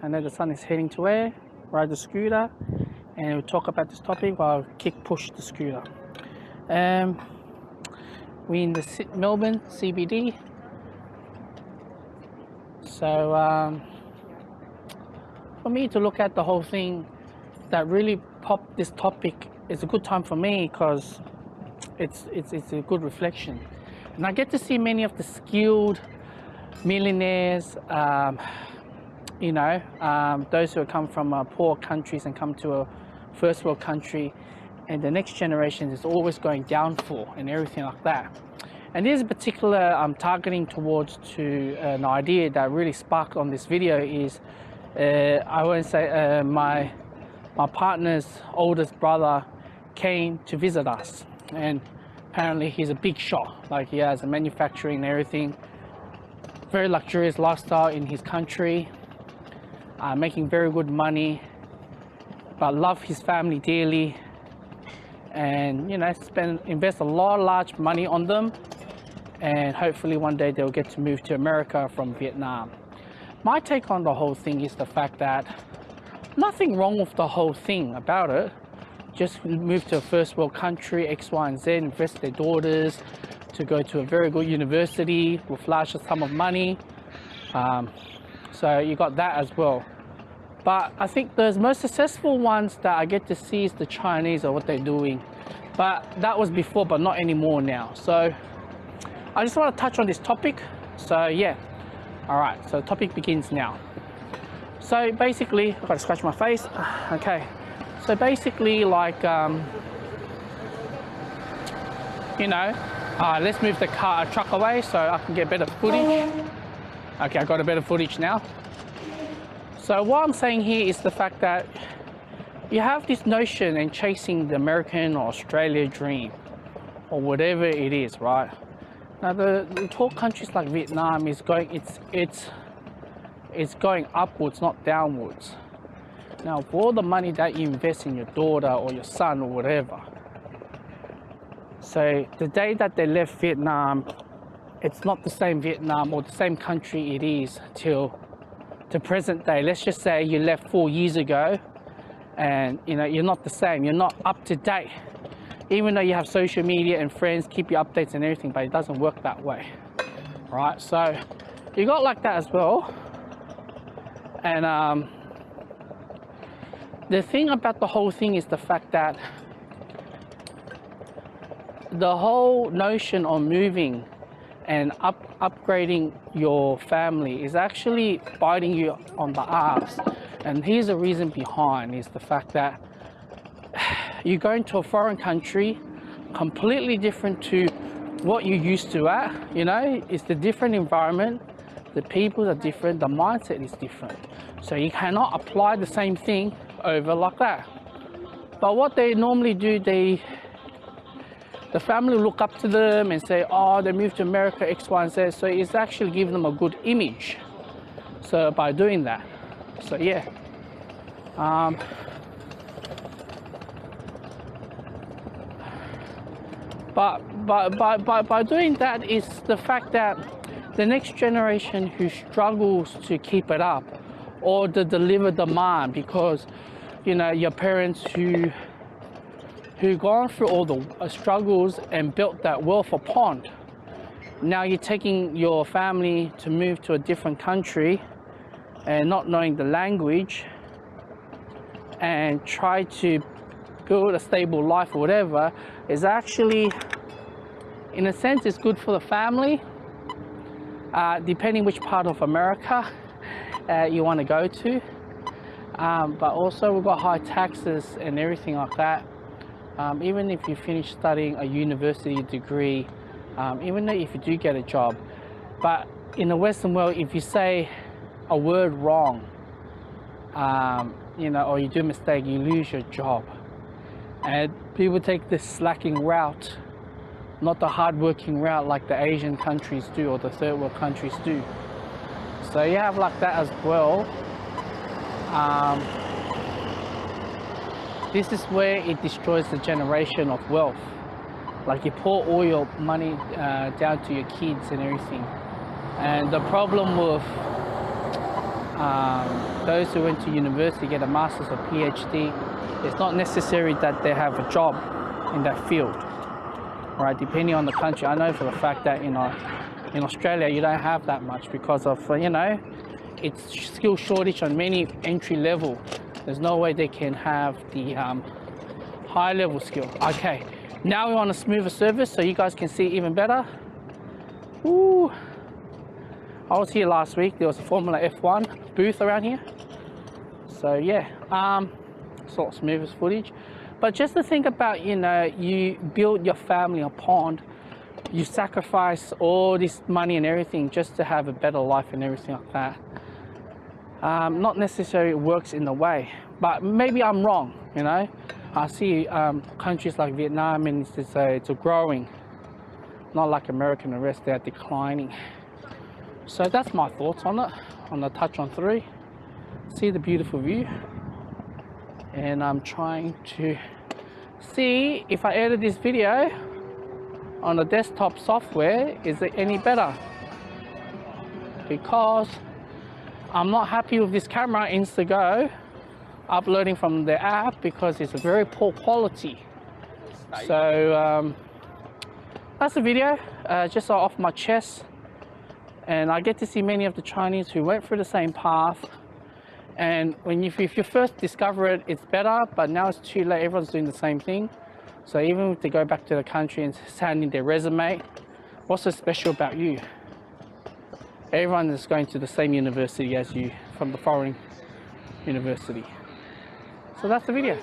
I know the sun is heading to where? Ride the scooter, and we'll talk about this topic while I kick push the scooter. We in the Melbourne CBD. So for me to look at the whole thing that really popped this topic is a good time for me because it's a good reflection, and I get to see many of the skilled millionaires, those who have come from poor countries and come to a first world country, and the next generation is always going downfall and everything like that. And this particular I'm targeting towards to an idea that really sparked on this video is I won't say my partner's oldest brother came to visit us, and apparently he's a big shot, like he has a manufacturing and everything, very luxurious lifestyle in his country, making very good money, but love his family dearly, and invest a lot of large money on them, and hopefully one day they'll get to move to America from Vietnam. My take on the whole thing is the fact that nothing wrong with the whole thing about it. Just move to a first world country, X, Y, and Z, invest their daughters to go to a very good university with large sum of money. So you got that as well. But I think the most successful ones that I get to see is the Chinese or what they're doing. But that was before, but not anymore now. So I just want to touch on this topic. So yeah, all right, so the topic begins now. So basically, I've got to scratch my face. Okay, so basically like, let's move the truck away so I can get better footage. Okay, I got a better footage now. So what I'm saying here is the fact that you have this notion in chasing the American or Australia dream or whatever it is, right? Now the tall countries like Vietnam is going, it's going upwards, not downwards. Now for all the money that you invest in your daughter or your son or whatever, so the day that they left Vietnam, it's not the same Vietnam or the same country it is till the present day. Let's just say you left 4 years ago, and you're not the same, you're not up to date. Even though you have social media and friends keep you updates and everything, but it doesn't work that way, right? So you got like that as well. And the thing about the whole thing is the fact that the whole notion of moving and upgrading your family is actually biting you on the ass. And here's the reason behind is the fact that you go into a foreign country completely different to what you used to at, it's the different environment, the people are different, the mindset is different. So you cannot apply the same thing over like that. But what they normally do, the family look up to them and say, oh, they moved to America, X, Y, and Z. So it's actually giving them a good image. So by doing that, so yeah. But by doing that is the fact that the next generation who struggles to keep it up or to deliver demand, because your parents who gone through all the struggles and built that wealth upon, now you're taking your family to move to a different country and not knowing the language and try to build a stable life or whatever, is actually, in a sense, it's good for the family, depending which part of America you want to go to. But also we've got high taxes and everything like that. Even if you finish studying a university degree, even though if you do get a job, but in the Western world, if you say a word wrong, or you do a mistake, you lose your job. And people take this slacking route, not the hard-working route like the Asian countries do or the third world countries do. So you have like that as well. This is where it destroys the generation of wealth. Like you pour all your money down to your kids and everything. And the problem with those who went to university get a master's or PhD, it's not necessary that they have a job in that field, right? Depending on the country. I know for the fact that in Australia you don't have that much because of it's skill shortage on many entry level. There's no way they can have the high level skill. Okay, now we're on a smoother surface so you guys can see even better. Ooh. I was here last week. There was a Formula F1 booth around here. So yeah, sort of smoothest footage. But just to think about, you build your family a pond, you sacrifice all this money and everything just to have a better life and everything like that. Not necessarily it works in the way, but maybe I'm wrong, I see countries like Vietnam and it's growing, not like America and the rest, they are declining. So that's my thoughts on it, on the touch on 3. See the beautiful view. And I'm trying to see if I edit this video on the desktop software, is it any better? Because I'm not happy with this camera Instago uploading from the app because it's a very poor quality. So that's the video, just off my chest. And I get to see many of the Chinese who went through the same path. And if you first discover it, it's better, but now it's too late. Everyone's doing the same thing. So even if they go back to the country and send in their resume, what's so special about you? Everyone is going to the same university as you, from the foreign university. So that's the video.